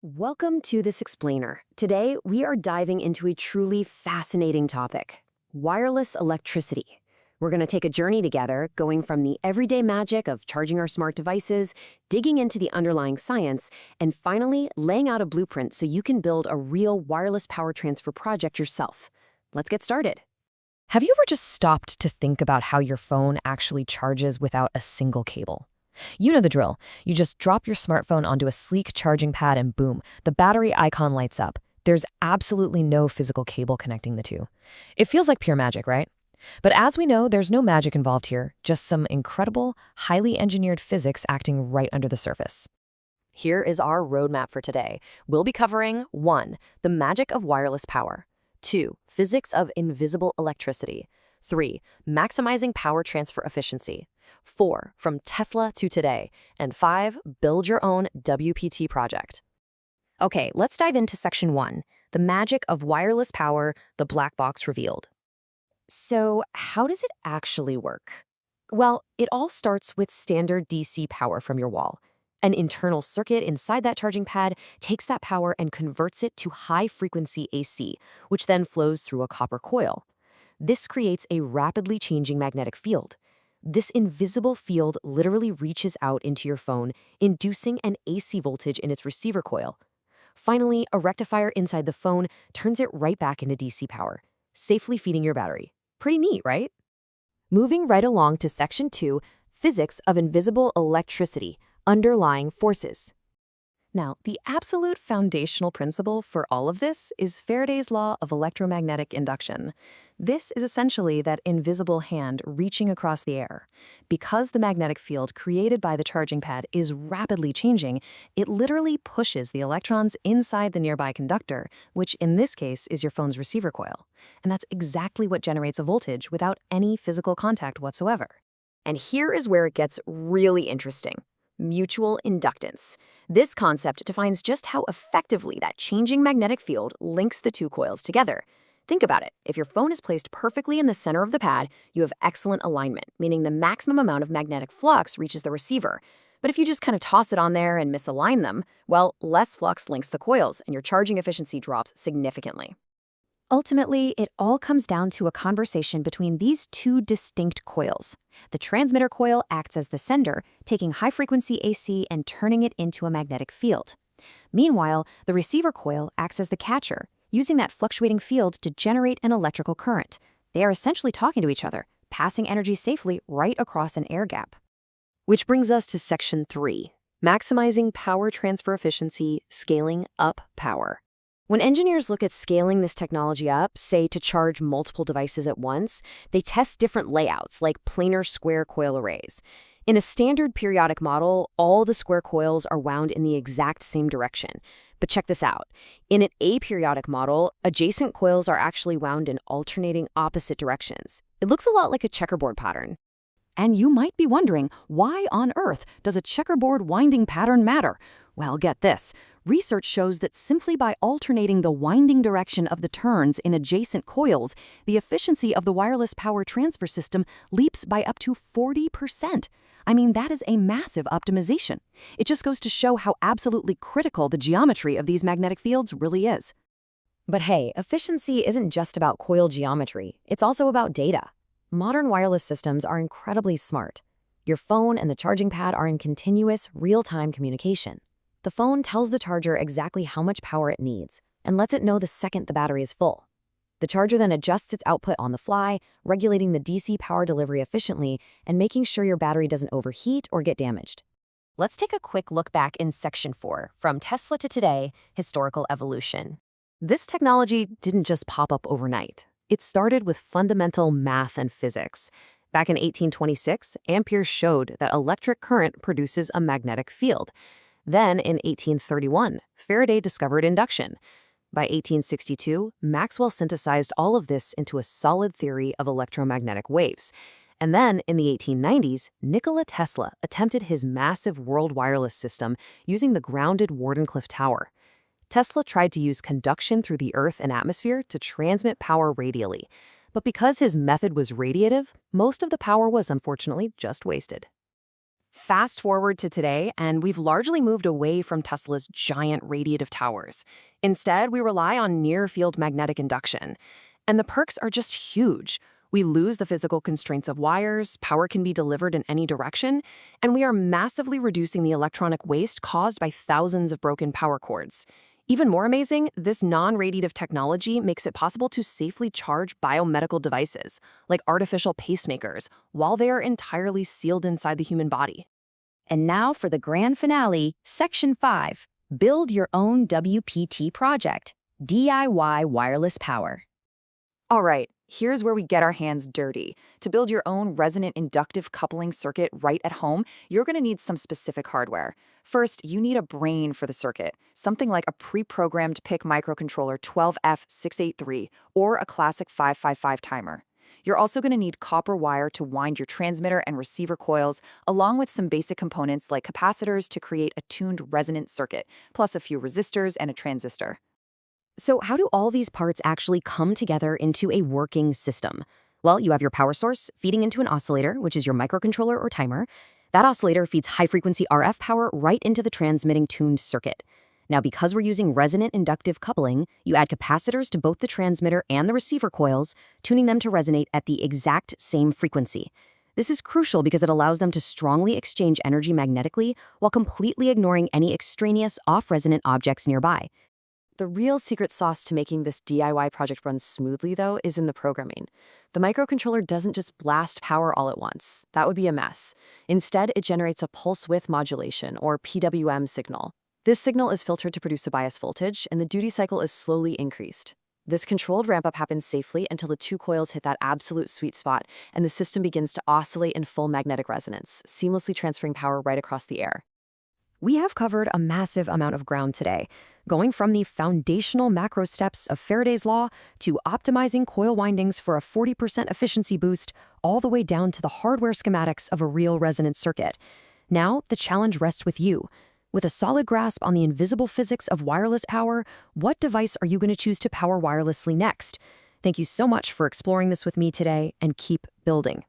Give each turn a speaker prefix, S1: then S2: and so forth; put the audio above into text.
S1: Welcome to this explainer. Today, we are diving into a truly fascinating topic, wireless electricity. We're going to take a journey together, going from the everyday magic of charging our smart devices, digging into the underlying science, and finally laying out a blueprint so you can build a real wireless power transfer project yourself. Let's get started.
S2: Have you ever just stopped to think about how your phone actually charges without a single cable? You know the drill. You just drop your smartphone onto a sleek charging pad and boom, the battery icon lights up. There's absolutely no physical cable connecting the two. It feels like pure magic, right? But as we know, there's no magic involved here, just some incredible, highly engineered physics acting right under the surface. Here is our roadmap for today. We'll be covering 1. The magic of wireless power. 2. Physics of invisible electricity. 3. Maximizing power transfer efficiency. 4. From Tesla to today. And 5. Build your own WPT project. Okay, let's dive into section 1. The magic of wireless power, the black box revealed. So, how does it actually work? Well, it all starts with standard DC power from your wall. An internal circuit inside that charging pad takes that power and converts it to high-frequency AC, which then flows through a copper coil. This creates a rapidly changing magnetic field. This invisible field literally reaches out into your phone, inducing an AC voltage in its receiver coil. Finally, a rectifier inside the phone turns it right back into DC power, safely feeding your battery. Pretty neat, right? Moving right along to section 2, physics of invisible electricity, underlying forces. Now, the absolute foundational principle for all of this is Faraday's law of electromagnetic induction. This is essentially that invisible hand reaching across the air. Because the magnetic field created by the charging pad is rapidly changing, it literally pushes the electrons inside the nearby conductor, which in this case is your phone's receiver coil. And that's exactly what generates a voltage without any physical contact whatsoever. And here is where it gets really interesting. Mutual inductance. This concept defines just how effectively that changing magnetic field links the two coils together. Think about it. If your phone is placed perfectly in the center of the pad, you have excellent alignment, meaning the maximum amount of magnetic flux reaches the receiver. But if you just kind of toss it on there and misalign them, well, less flux links the coils and your charging efficiency drops significantly. Ultimately, it all comes down to a conversation between these two distinct coils. The transmitter coil acts as the sender, taking high-frequency AC and turning it into a magnetic field. Meanwhile, the receiver coil acts as the catcher, using that fluctuating field to generate an electrical current. They are essentially talking to each other, passing energy safely right across an air gap. Which brings us to section 3, maximizing power transfer efficiency, scaling up power. When engineers look at scaling this technology up, say to charge multiple devices at once, they test different layouts like planar square coil arrays. In a standard periodic model, all the square coils are wound in the exact same direction. But check this out. In an aperiodic model, adjacent coils are actually wound in alternating opposite directions. It looks a lot like a checkerboard pattern. And you might be wondering, why on earth does a checkerboard winding pattern matter? Well, get this. Research shows that simply by alternating the winding direction of the turns in adjacent coils, the efficiency of the wireless power transfer system leaps by up to 40%. I mean, that is a massive optimization. It just goes to show how absolutely critical the geometry of these magnetic fields really is. But hey, efficiency isn't just about coil geometry. It's also about data. Modern wireless systems are incredibly smart. Your phone and the charging pad are in continuous, real-time communication. The phone tells the charger exactly how much power it needs and lets it know the second the battery is full. The charger then adjusts its output on the fly, regulating the DC power delivery efficiently and making sure your battery doesn't overheat or get damaged. Let's take a quick look back in section 4, From Tesla to Today, Historical Evolution. This technology didn't just pop up overnight. It started with fundamental math and physics. Back in 1826, Ampere showed that electric current produces a magnetic field. Then, in 1831, Faraday discovered induction. By 1862, Maxwell synthesized all of this into a solid theory of electromagnetic waves. And then, in the 1890s, Nikola Tesla attempted his massive world wireless system using the grounded Wardenclyffe Tower. Tesla tried to use conduction through the Earth and atmosphere to transmit power radially. But because his method was radiative, most of the power was unfortunately just wasted. Fast forward to today, and we've largely moved away from Tesla's giant radiative towers. Instead, we rely on near-field magnetic induction. And the perks are just huge. We lose the physical constraints of wires, power can be delivered in any direction, and we are massively reducing the electronic waste caused by thousands of broken power cords. Even more amazing, this non-radiative technology makes it possible to safely charge biomedical devices, like artificial pacemakers, while they are entirely sealed inside the human body.
S1: And now for the grand finale, Section 5. Build your own WPT project. DIY wireless power.
S2: All right, here's where we get our hands dirty. To build your own resonant inductive coupling circuit right at home, you're going to need some specific hardware. First, you need a brain for the circuit, something like a pre-programmed PIC microcontroller 12F683 or a classic 555 timer. You're also going to need copper wire to wind your transmitter and receiver coils, along with some basic components like capacitors to create a tuned resonant circuit, plus a few resistors and a transistor.
S1: So how do all these parts actually come together into a working system? Well, you have your power source feeding into an oscillator, which is your microcontroller or timer. That oscillator feeds high-frequency RF power right into the transmitting tuned circuit. Now, because we're using resonant inductive coupling, you add capacitors to both the transmitter and the receiver coils, tuning them to resonate at the exact same frequency. This is crucial because it allows them to strongly exchange energy magnetically while completely ignoring any extraneous off-resonant objects nearby. The real secret sauce to making this DIY project run smoothly, though, is in the programming. The microcontroller doesn't just blast power all at once. That would be a mess. Instead, it generates a pulse width modulation, or PWM signal. This signal is filtered to produce a bias voltage, and the duty cycle is slowly increased. This controlled ramp-up happens safely until the two coils hit that absolute sweet spot, and the system begins to oscillate in full magnetic resonance, seamlessly transferring power right across the air. We have covered a massive amount of ground today, going from the foundational macro steps of Faraday's law to optimizing coil windings for a 40% efficiency boost, all the way down to the hardware schematics of a real resonant circuit. Now, the challenge rests with you. With a solid grasp on the invisible physics of wireless power, what device are you going to choose to power wirelessly next? Thank you so much for exploring this with me today, and keep building.